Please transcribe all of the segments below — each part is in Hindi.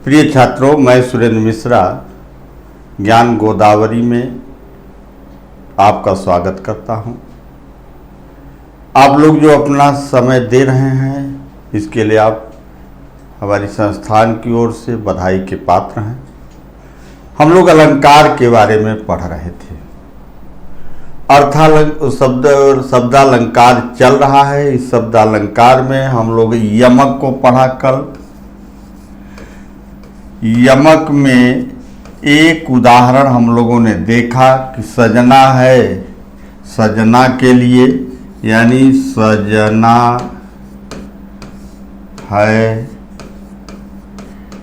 प्रिय छात्रों, मैं सुरेंद्र मिश्रा ज्ञान गोदावरी में आपका स्वागत करता हूं। आप लोग जो अपना समय दे रहे हैं इसके लिए आप हमारी संस्थान की ओर से बधाई के पात्र हैं। हम लोग अलंकार के बारे में पढ़ रहे थे। शब्दालंकार चल रहा है। इस शब्दालंकार में हम लोग यमक को पढ़ा कल। यमक में एक उदाहरण हम लोगों ने देखा कि सजना है, सजना के लिए यानी सजना है,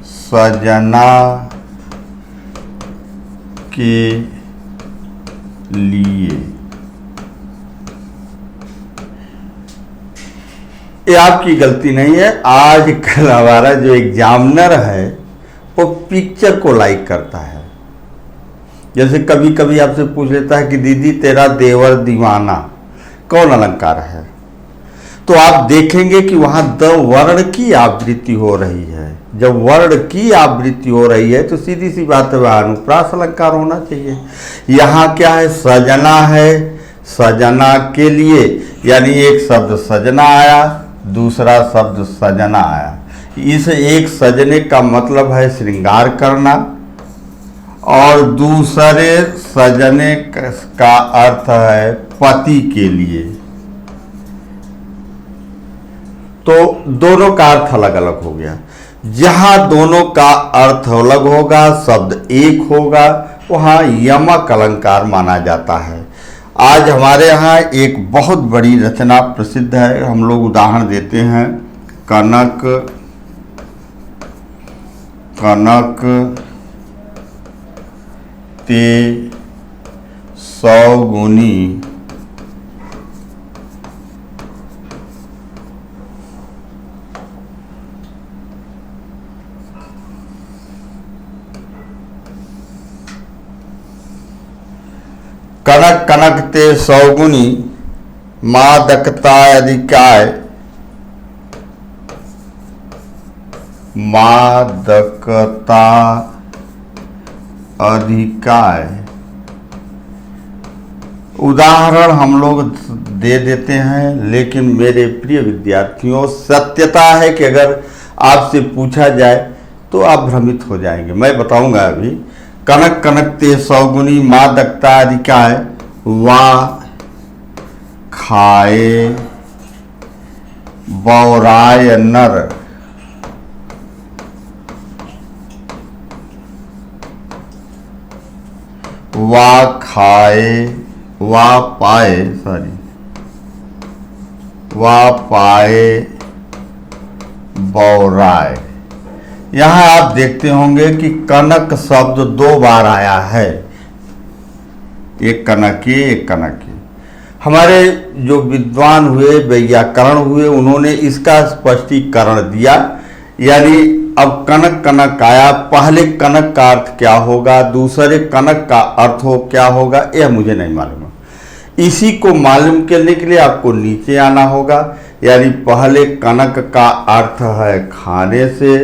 सजना के लिए। ये आपकी गलती नहीं है। आज कल हमारा जो एग्जामिनर है वो पिक्चर को लाइक करता है। जैसे कभी कभी आपसे पूछ लेता है कि दीदी तेरा देवर दीवाना कौन अलंकार है, तो आप देखेंगे कि वहां द वर्ण की आवृत्ति हो रही है। जब वर्ण की आवृत्ति हो रही है तो सीधी सी बात है वह अनुप्रास अलंकार होना चाहिए। यहाँ क्या है, सजना है, सजना के लिए यानी एक शब्द सजना आया, दूसरा शब्द सजना आया। इस एक सजने का मतलब है श्रृंगार करना और दूसरे सजने का अर्थ है पति के लिए। तो दोनों का अर्थ अलग अलग हो गया। जहां दोनों का अर्थ अलग होगा, शब्द एक होगा, वहां यमक अलंकार माना जाता है। आज हमारे यहाँ एक बहुत बड़ी रचना प्रसिद्ध है। हम लोग उदाहरण देते हैं कनक, कनक ते सौगुनी कनक कनक ते सौगुनी मादकता अधिकाय, मादकता अधिकाय। उदाहरण हम लोग दे देते हैं, लेकिन मेरे प्रिय विद्यार्थियों सत्यता है कि अगर आपसे पूछा जाए तो आप भ्रमित हो जाएंगे। मैं बताऊंगा अभी। कनक कनक ते सौगुनी मादकता अधिकाय, वा खाए बौराय नर, वा खाए, वा पाए, वा पाए बौराय। यहाँ आप देखते होंगे कि कनक शब्द दो बार आया है, एक कनकी एक कनकी। हमारे जो विद्वान हुए, व्याकरण हुए, उन्होंने इसका स्पष्टीकरण दिया। यानी अब कनक कनक आया, पहले कनक का अर्थ क्या होगा, दूसरे कनक का अर्थ हो क्या होगा, यह मुझे नहीं मालूम है। इसी को मालूम करने के लिए आपको नीचे आना होगा। यानी पहले कनक का अर्थ है खाने से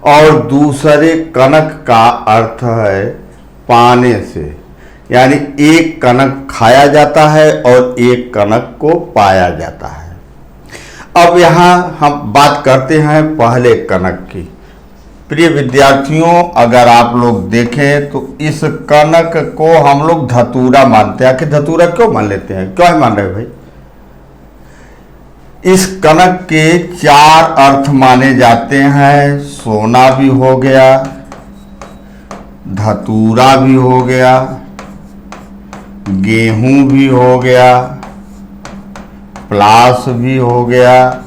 और दूसरे कनक का अर्थ है पाने से। यानी एक कनक खाया जाता है और एक कनक को पाया जाता है। अब यहाँ हम बात करते हैं पहले कनक की। प्रिय विद्यार्थियों, अगर आप लोग देखें तो इस कनक को हम लोग धतूरा मानते हैं। कि धतूरा क्यों मान लेते हैं, क्यों मान रहे भाई? इस कनक के चार अर्थ माने जाते हैं। सोना भी हो गया, धतूरा भी हो गया, गेहूं भी हो गया, प्लास भी हो गया,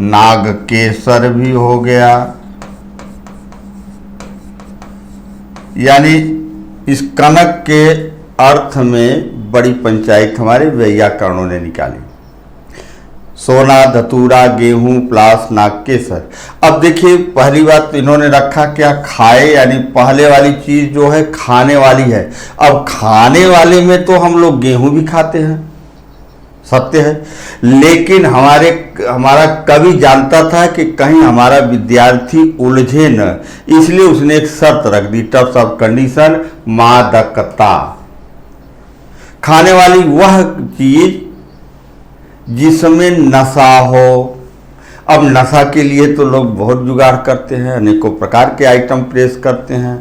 नागकेसर भी हो गया। यानी इस कनक के अर्थ में बड़ी पंचायत हमारे व्याकरणों ने निकाली। सोना, धतूरा, गेहूं, प्लास, नागकेसर। अब देखिए पहली बात इन्होंने रखा क्या, खाए, यानी पहले वाली चीज जो है खाने वाली है। अब खाने वाले में तो हम लोग गेहूं भी खाते हैं, सत्य है। लेकिन हमारा कवि जानता था कि कहीं हमारा विद्यार्थी उलझे न, इसलिए उसने एक शर्त रख दी, टर्म्स ऑफ कंडीशन, मादकता, खाने वाली वह चीज जिसमें नशा हो। अब नशा के लिए तो लोग बहुत जुगाड़ करते हैं, अनेकों प्रकार के आइटम प्रेस करते हैं।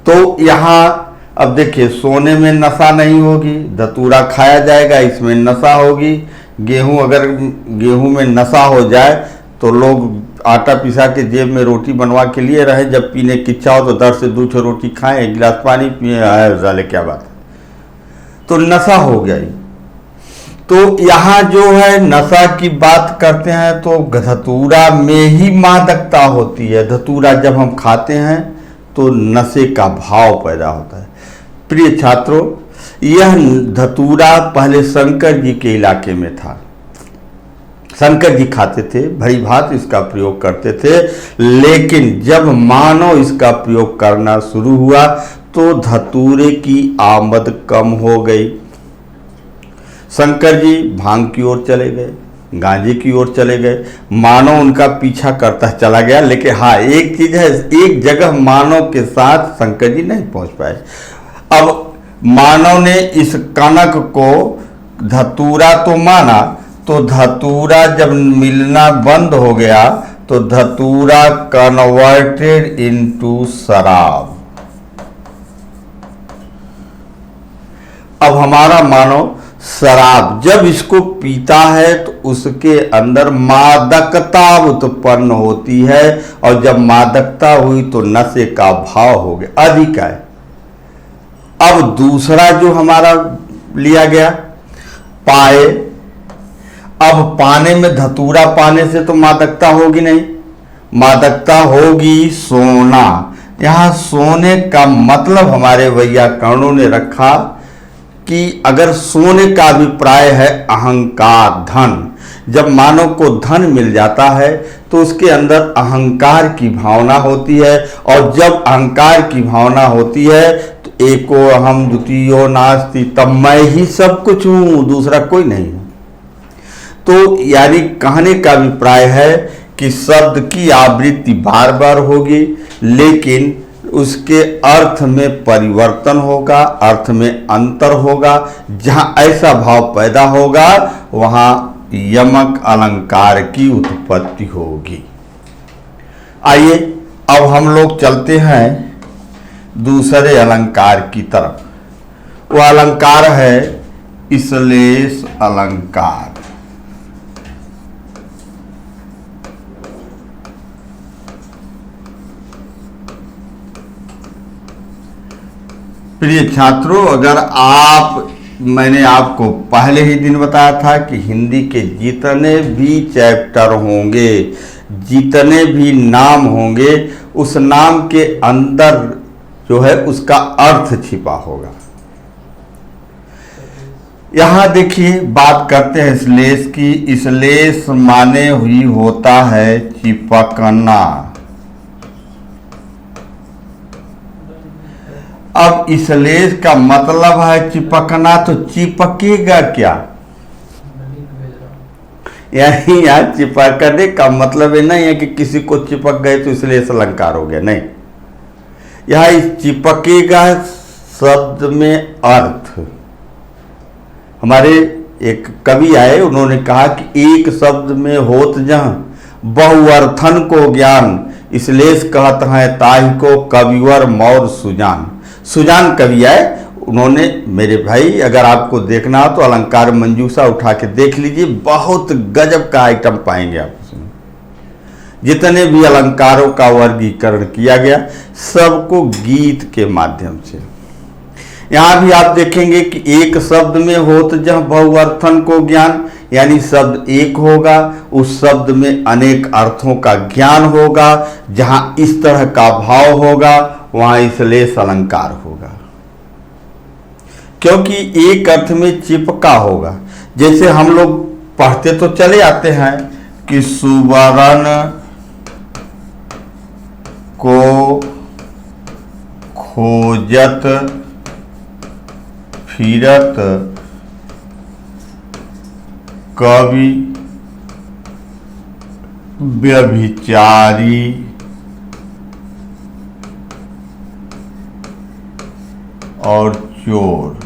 तो यहाँ अब देखिए, सोने में नशा नहीं होगी, धतूरा खाया जाएगा, इसमें नशा होगी। गेहूं, अगर गेहूं में नशा हो जाए तो लोग आटा पिसा के जेब में रोटी बनवा के लिए रहे, जब पीने की इच्छा हो तो दर से 2 रोटी खाएं, 1 गिलास पानी पिए, साले क्या बात है, तो नशा हो गया। तो यहाँ जो है नशा की बात करते हैं तो धतूरा में ही मादकता होती है। धतूरा जब हम खाते हैं तो नशे का भाव पैदा होता है। प्रिय छात्रों, यह धतूरा पहले शंकर जी के इलाके में था। शंकर जी खाते थे, भली भांत इसका प्रयोग करते थे। लेकिन जब मानव इसका प्रयोग करना शुरू हुआ तो धतूरे की आमद कम हो गई। शंकर जी भांग की ओर चले गए, गांजे की ओर चले गए, मानव उनका पीछा करता चला गया। लेकिन हाँ, एक चीज है, एक जगह मानव के साथ शंकर जी नहीं पहुंच पाए। अब मानव ने इस कनक को धतूरा तो माना, तो धतूरा जब मिलना बंद हो गया तो धतूरा कन्वर्टेड इनटू शराब। अब हमारा मानव शराब जब इसको पीता है तो उसके अंदर मादकता उत्पन्न होती है, और जब मादकता हुई तो नशे का भाव हो गया, अधिक है। अब दूसरा जो हमारा लिया गया, पाए। अब पाने में धतूरा पाने से तो मादकता होगी नहीं, मादकता होगी सोना। यहां सोने का मतलब हमारे वैयाकरणों ने रखा कि अगर सोने का अभिप्राय है अहंकार, धन। जब मानव को धन मिल जाता है तो उसके अंदर अहंकार की भावना होती है, और जब अहंकार की भावना होती है तो एको अहम द्वितीयो नास्ति, तब मैं ही सब कुछ हूं, दूसरा कोई नहीं। तो यानी कहने का अभिप्राय है कि शब्द की आवृत्ति बार बार होगी, लेकिन उसके अर्थ में परिवर्तन होगा, अर्थ में अंतर होगा। जहां ऐसा भाव पैदा होगा वहां यमक अलंकार की उत्पत्ति होगी। आइए अब हम लोग चलते हैं दूसरे अलंकार की तरफ। वह अलंकार है इश्लेष अलंकार। प्रिय छात्रों, अगर मैंने आपको पहले ही दिन बताया था कि हिंदी के जितने भी चैप्टर होंगे, जितने भी नाम होंगे, उस नाम के अंदर जो है उसका अर्थ छिपा होगा। यहां देखिए, बात करते हैं इश्लेष की। इश्लेष माने हुई होता है चिपकना। अब इश्लेष का मतलब है चिपकना, तो चिपकेगा क्या? यानी यहाँ चिपकने का मतलब ये नहीं है कि किसी को चिपक गए तो इश्लेष अलंकार हो गया, नहीं। यहाँ चिपकेगा शब्द में अर्थ। हमारे एक कवि आए, उन्होंने कहा कि एक शब्द में होत जहाँ बहुअर्थन को ज्ञान, इश्लेष कहत हैं ताहि को कविवर मौर सुजान। सुजान कवि आए, उन्होंने, मेरे भाई अगर आपको देखना हो तो अलंकार मंजूषा उठा के देख लीजिए, बहुत गजब का आइटम पाएंगे आप उसमें। जितने भी अलंकारों का वर्गीकरण किया गया सबको गीत के माध्यम से। यहाँ भी आप देखेंगे कि एक शब्द में होत जह बहुअर्थन को ज्ञान, यानी शब्द एक होगा, उस शब्द में अनेक अर्थों का ज्ञान होगा। जहां इस तरह का भाव होगा वहां इश्लेष अलंकार होगा, क्योंकि एक अर्थ में चिपका होगा। जैसे हम लोग पढ़ते तो चले आते हैं कि सुवर्ण को खोजत फिरत कवि व्यभिचारी और चोर।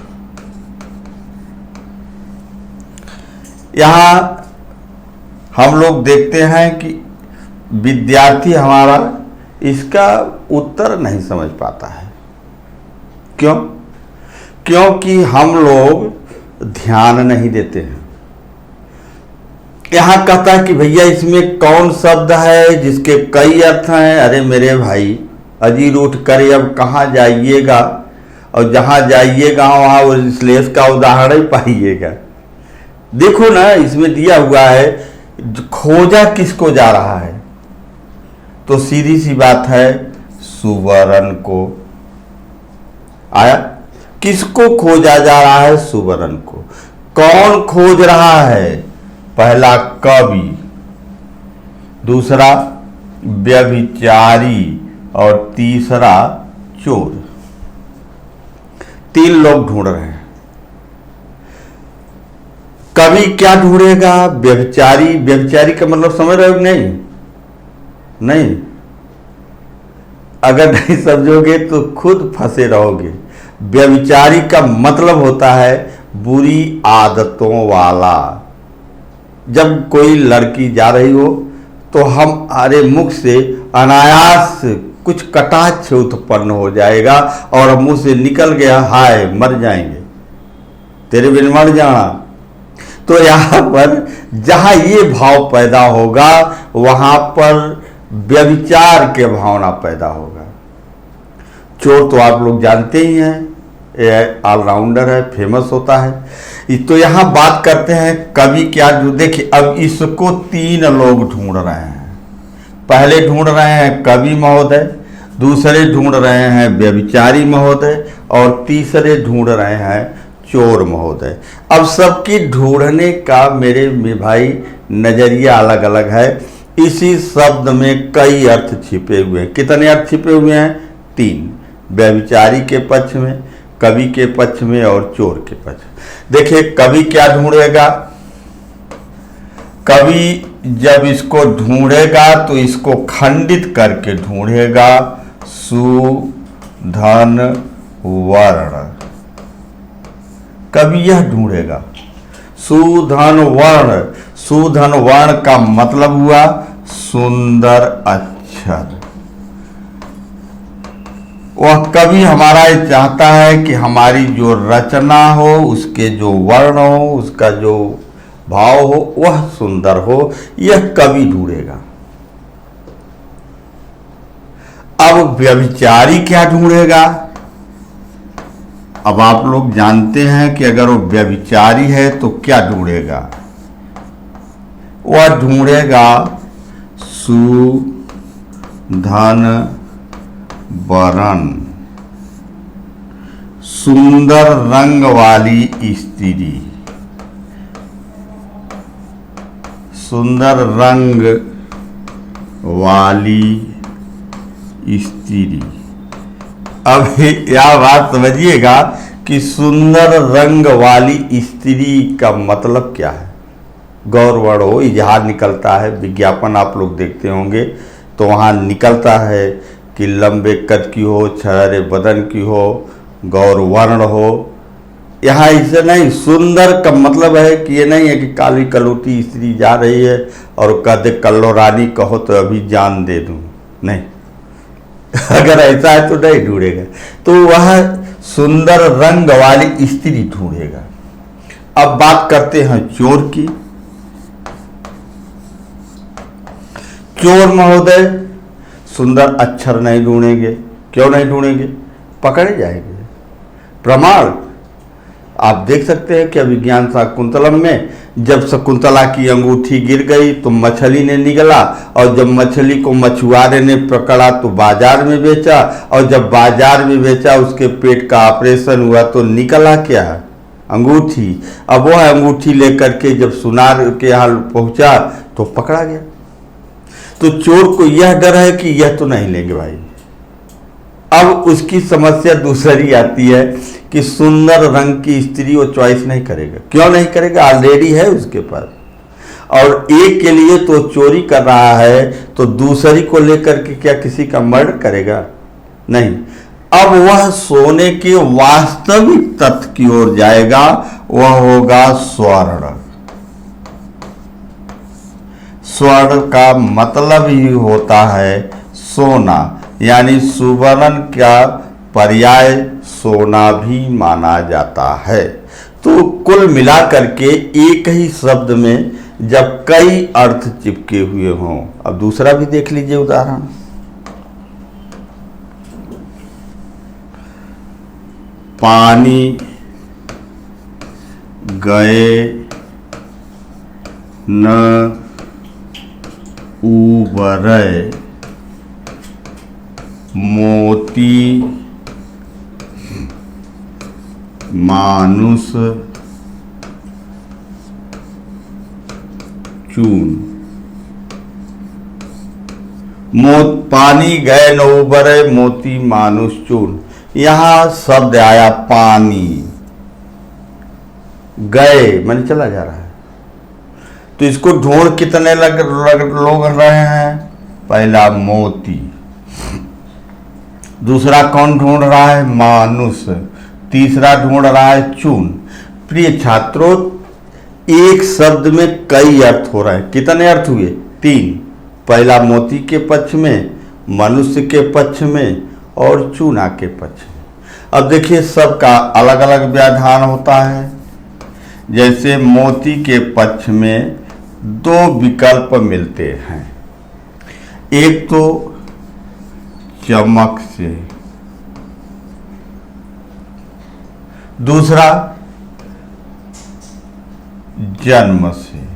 यहाँ हम लोग देखते हैं कि विद्यार्थी हमारा इसका उत्तर नहीं समझ पाता है। क्यों? क्योंकि हम लोग ध्यान नहीं देते हैं। यहाँ कहता है कि भैया इसमें कौन शब्द है जिसके कई अर्थ हैं। अरे मेरे भाई, अजीर उठ कर अब कहाँ जाइएगा, और जहाँ जाइएगा वहाँ वो श्लेष का उदाहरण ही पाइएगा। देखो ना, इसमें दिया हुआ है खोजा किसको जा रहा है, तो सीधी सी बात है सुवर्ण को। आया, किसको खोजा जा रहा है? सुवर्ण को। कौन खोज रहा है? पहला कवि, दूसरा व्यभिचारी और तीसरा चोर। तीन लोग ढूंढ रहे हैं। कवि क्या ढूंढेगा? व्यभिचारी। व्यभिचारी का मतलब समझ रहे हो? नहीं, अगर नहीं समझोगे तो खुद फंसे रहोगे। व्यभिचारी का मतलब होता है बुरी आदतों वाला। जब कोई लड़की जा रही हो तो हमारे मुख से अनायास कुछ कटाक्ष उत्पन्न हो जाएगा और मुंह से निकल गया, हाय मर जाएंगे, तेरे बिन मर जाना। तो यहाँ पर जहाँ ये भाव पैदा होगा वहाँ पर व्यभिचार के भावना पैदा होगा। चोर तो आप लोग जानते ही हैं, ये ऑलराउंडर है, फेमस होता है। तो यहाँ बात करते हैं कवि क्या। जो देखिए, अब इसको तीन लोग ढूंढ रहे हैं। पहले ढूंढ रहे हैं कवि महोदय, दूसरे ढूंढ रहे हैं व्यभिचारी महोदय और तीसरे ढूंढ रहे हैं चोर महोदय। अब सबकी ढूंढने का मेरे भाई नजरिया अलग अलग है। इसी शब्द में कई अर्थ छिपे हुए हैं। कितने अर्थ छिपे हुए हैं? तीन। व्यभिचारी के पक्ष में, कवि के पक्ष में और चोर के पक्ष में। देखिए कवि क्या ढूंढेगा। कवि जब इसको ढूंढेगा तो इसको खंडित करके ढूंढेगा। सु धन वर्ण, कवि यह ढूंढेगा। सुधन वर्ण, सुधन वर्ण का मतलब हुआ सुंदर अक्षर। वह कवि हमारा ये चाहता है कि हमारी जो रचना हो, उसके जो वर्ण हो, उसका जो भाव हो, वह सुंदर हो। यह कवि ढूंढेगा। अब व्यभिचारी क्या ढूंढेगा? अब आप लोग जानते हैं कि अगर वो व्यभिचारी है तो क्या ढूंढेगा? वह ढूंढेगा सुधन वर्ण, सुंदर रंग वाली स्त्री, सुंदर रंग वाली स्त्री। अब यह बात समझिएगा कि सुंदर रंग वाली स्त्री का मतलब क्या है। गौरवर्ण हो, इजहार निकलता है, विज्ञापन आप लोग देखते होंगे तो वहाँ निकलता है कि लंबे कद की हो, छहरे बदन की हो, गौरवर्ण हो। यहाँ इसे नहीं, सुंदर का मतलब है कि ये नहीं है कि काली कलूटी स्त्री जा रही है और कहते कल्लो रानी कहो तो अभी जान दे दूं, नहीं। अगर ऐसा है तो नहीं ढूंढेगा। तो वह सुंदर रंग वाली स्त्री ढूंढेगा। अब बात करते हैं चोर की। चोर महोदय सुंदर अक्षर नहीं ढूंढेंगे। क्यों नहीं ढूंढेंगे? पकड़े जाएंगे। प्रमाण आप देख सकते हैं कि अभिज्ञान शाकुंतलम में जब शकुंतला की अंगूठी गिर गई तो मछली ने निगला, और जब मछली को मछुआरे ने पकड़ा तो बाजार में बेचा, और जब बाजार में बेचा उसके पेट का ऑपरेशन हुआ तो निकला क्या? अंगूठी। अब वह अंगूठी लेकर के जब सुनार के यहाँ पहुंचा तो पकड़ा गया। तो चोर को यह डर है कि यह तो नहीं लेंगे भाई। अब उसकी समस्या दूसरी आती है कि सुंदर रंग की स्त्री वो चॉइस नहीं करेगा। क्यों नहीं करेगा? ऑलरेडी है उसके पास। और एक के लिए तो चोरी कर रहा है, तो दूसरी को लेकर के क्या किसी का मर्डर करेगा? नहीं। अब वह सोने के वास्तविक तत्व की ओर जाएगा, वह होगा स्वर्ण। स्वर्ण का मतलब ही होता है सोना, यानी सुवर्ण का पर्याय सोना भी माना जाता है। तो कुल मिलाकर के एक ही शब्द में जब कई अर्थ चिपके हुए हों। अब दूसरा भी देख लीजिए उदाहरण। पानी गए न उबरै, मोती मानुष चून। पानी गए न उबरै, मोती मानुष चून। यहां शब्द आया पानी, गए मैंने चला जा रहा है, तो इसको ढूंढ कितने लोग रहे हैं? पहला मोती, दूसरा कौन ढूंढ रहा है? मानुष, तीसरा ढूंढ रहा है चून। प्रिय छात्रों, एक शब्द में कई अर्थ हो रहे हैं। कितने अर्थ हुए? 3। पहला मोती के पक्ष में, मनुष्य के पक्ष में और चूना के पक्ष में। अब देखिए सबका अलग अलग व्याख्यान होता है। जैसे मोती के पक्ष में 2 विकल्प मिलते हैं, एक तो चमक से, दूसरा जन्म से।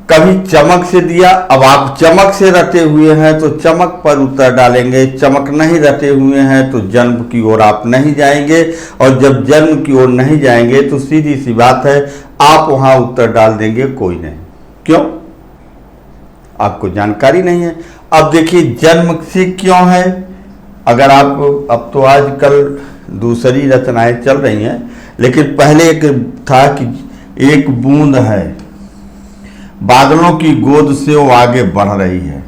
कभी चमक से दिया, अब आप चमक से रटे हुए हैं तो चमक पर उत्तर डालेंगे, चमक नहीं रटे हुए हैं तो जन्म की ओर आप नहीं जाएंगे, और जब जन्म की ओर नहीं जाएंगे तो सीधी सी बात है आप वहां उत्तर डाल देंगे कोई नहीं। क्यों? आपको जानकारी नहीं है। अब देखिए जन्म से क्यों है, अगर आप, अब तो आजकल दूसरी रचनाएं चल रही हैं, लेकिन पहले एक था कि एक बूंद है, बादलों की गोद से वो आगे बढ़ रही है।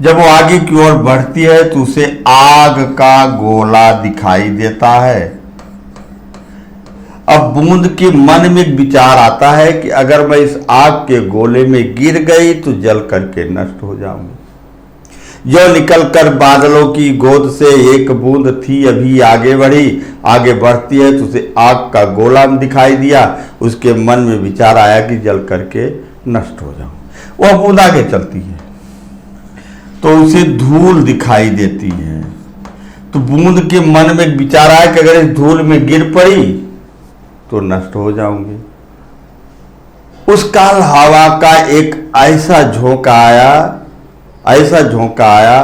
जब वो आगे की ओर बढ़ती है तो उसे आग का गोला दिखाई देता है। अब बूंद के मन में एक विचार आता है कि अगर मैं इस आग के गोले में गिर गई तो जल करके नष्ट हो जाऊंगी। जो निकलकर बादलों की गोद से एक बूंद थी, अभी आगे बढ़ी, आगे बढ़ती है तो उसे आग का गोला दिखाई दिया। उसके मन में विचार आया कि जल करके नष्ट हो जाऊं। वह बूंद आगे चलती है तो उसे धूल दिखाई देती है। तो बूंद के मन में विचार आया कि अगर इस धूल में गिर पड़ी तो नष्ट हो जाऊंगी। उस काल हवा का एक ऐसा झोंका आया,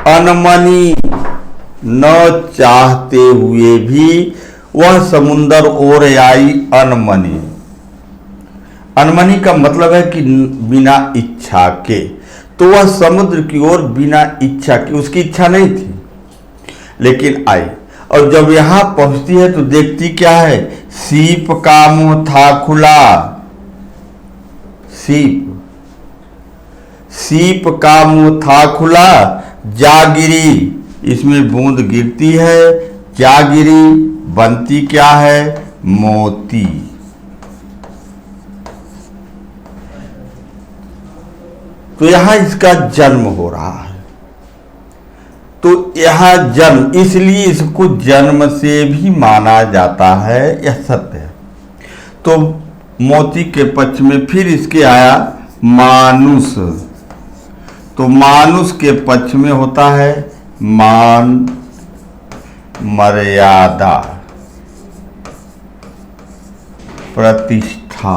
अनमनी न चाहते हुए भी वह समुंदर ओर आई। अनमनी का मतलब है कि बिना इच्छा के, तो वह समुद्र की ओर बिना इच्छा के, उसकी इच्छा नहीं थी लेकिन आई। और जब यहां पहुंचती है तो देखती क्या है? सीप का मुंह था खुला। सीप का मुंह था खुला, जा गिरी। इसमें बूंद गिरती है, क्या गिरी? बनती क्या है? मोती। तो यहां इसका जन्म हो रहा है। तो यह जन्म, इसलिए इसको जन्म से भी माना जाता है, यह सत्य है। तो मोती के पक्ष में फिर इसके आया मानुष। तो मानुष के पक्ष में होता है मान, मर्यादा, प्रतिष्ठा।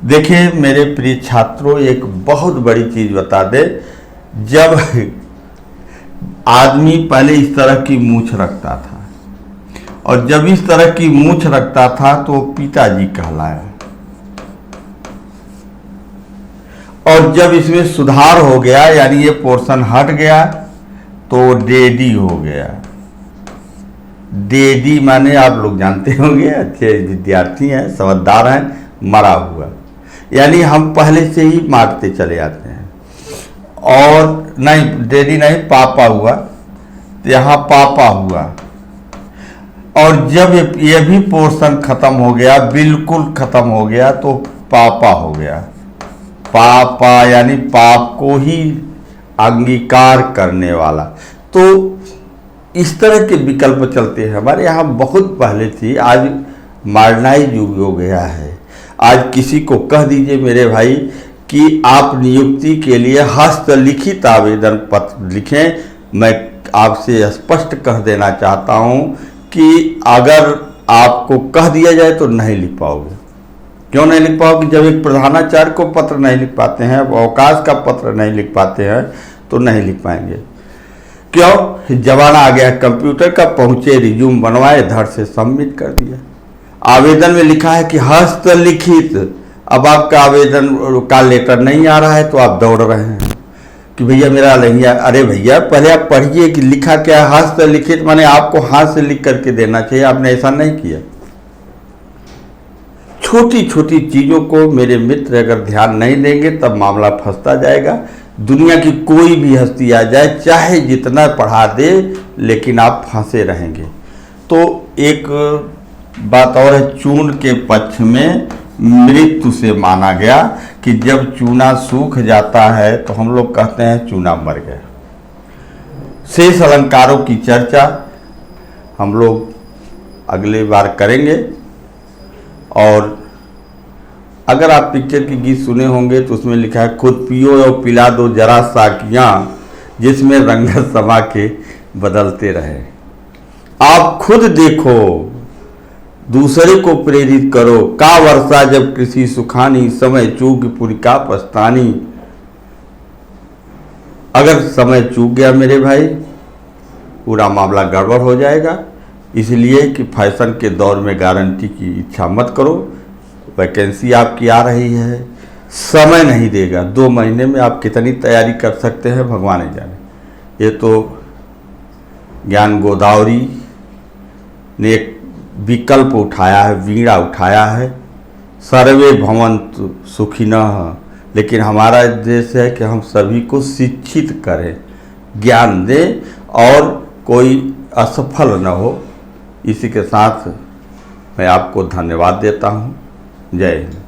देखिए मेरे प्रिय छात्रों, एक बहुत बड़ी चीज बता दे। जब आदमी पहले इस तरह की मूंछ रखता था, और जब इस तरह की मूंछ रखता था तो पिताजी कहलाया, और जब इसमें सुधार हो गया, यानी ये पोर्शन हट गया, तो डेडी हो गया। डेडी माने आप लोग जानते होंगे, अच्छे विद्यार्थी हैं, समझदार हैं, मरा हुआ, यानी हम पहले से ही मारते चले जाते हैं। और नहीं, डेडी नहीं, पापा हुआ, तो यहाँ पापा हुआ। और जब ये भी पोर्शन खत्म हो गया, बिल्कुल खत्म हो गया, तो पापा हो गया। पापा यानी पाप को ही अंगीकार करने वाला। तो इस तरह के विकल्प चलते हैं हमारे यहाँ बहुत पहले थी। आज मॉडर्नाइज युग हो गया है। आज किसी को कह दीजिए मेरे भाई कि आप नियुक्ति के लिए हस्तलिखित आवेदन पत्र लिखें, मैं आपसे स्पष्ट कह देना चाहता हूं कि अगर आपको कह दिया जाए तो नहीं लिख पाओगे। क्यों नहीं लिख पाओगे? जब एक प्रधानाचार्य को पत्र नहीं लिख पाते हैं, अवकाश का पत्र नहीं लिख पाते हैं, तो नहीं लिख पाएंगे। क्यों? जमाना आ गया कंप्यूटर का, पहुंचे, रिज्यूम बनवाए, धड़ से सबमिट कर दिया। आवेदन में लिखा है कि हस्तलिखित, अब आपका आवेदन का लेटर नहीं आ रहा है तो आप दौड़ रहे हैं कि भैया मेरा नहीं है। अरे भैया पहले आप पढ़िए कि लिखा क्या है। हस्तलिखित माने आपको हाथ से लिख करके देना चाहिए, आपने ऐसा नहीं किया। छोटी छोटी चीज़ों को मेरे मित्र अगर ध्यान नहीं देंगे तब मामला फंसता जाएगा। दुनिया की कोई भी हस्ती आ जाए, चाहे जितना पढ़ा दे, लेकिन आप फंसे रहेंगे। तो एक बात और है, चून के पक्ष में मृत्यु से माना गया कि जब चूना सूख जाता है तो हम लोग कहते हैं चूना मर गया। शेष अलंकारों की चर्चा हम लोग अगली बार करेंगे। और अगर आप पिक्चर की गीत सुने होंगे तो उसमें लिखा है, खुद पियो और पिला दो जरा साकियाँ, जिसमें रंगत समा के बदलते रहे। आप खुद देखो, दूसरे को प्रेरित करो। का वर्षा जब कृषि सुखानी, समय चूक पुरी का पछतानी। अगर समय चूक गया मेरे भाई, पूरा मामला गड़बड़ हो जाएगा। इसलिए कि फैशन के दौर में गारंटी की इच्छा मत करो। वैकेंसी आपकी आ रही है, समय नहीं देगा। 2 महीने में आप कितनी तैयारी कर सकते हैं भगवान ही जाने। ये तो ज्ञान गोदावरी ने एक विकल्प उठाया है, वीणा उठाया है, सर्वे भवन्तु सुखिनः। लेकिन हमारा उद्देश्य है कि हम सभी को शिक्षित करें, ज्ञान दें और कोई असफल न हो। इसी के साथ मैं आपको धन्यवाद देता हूँ। जय हिंद।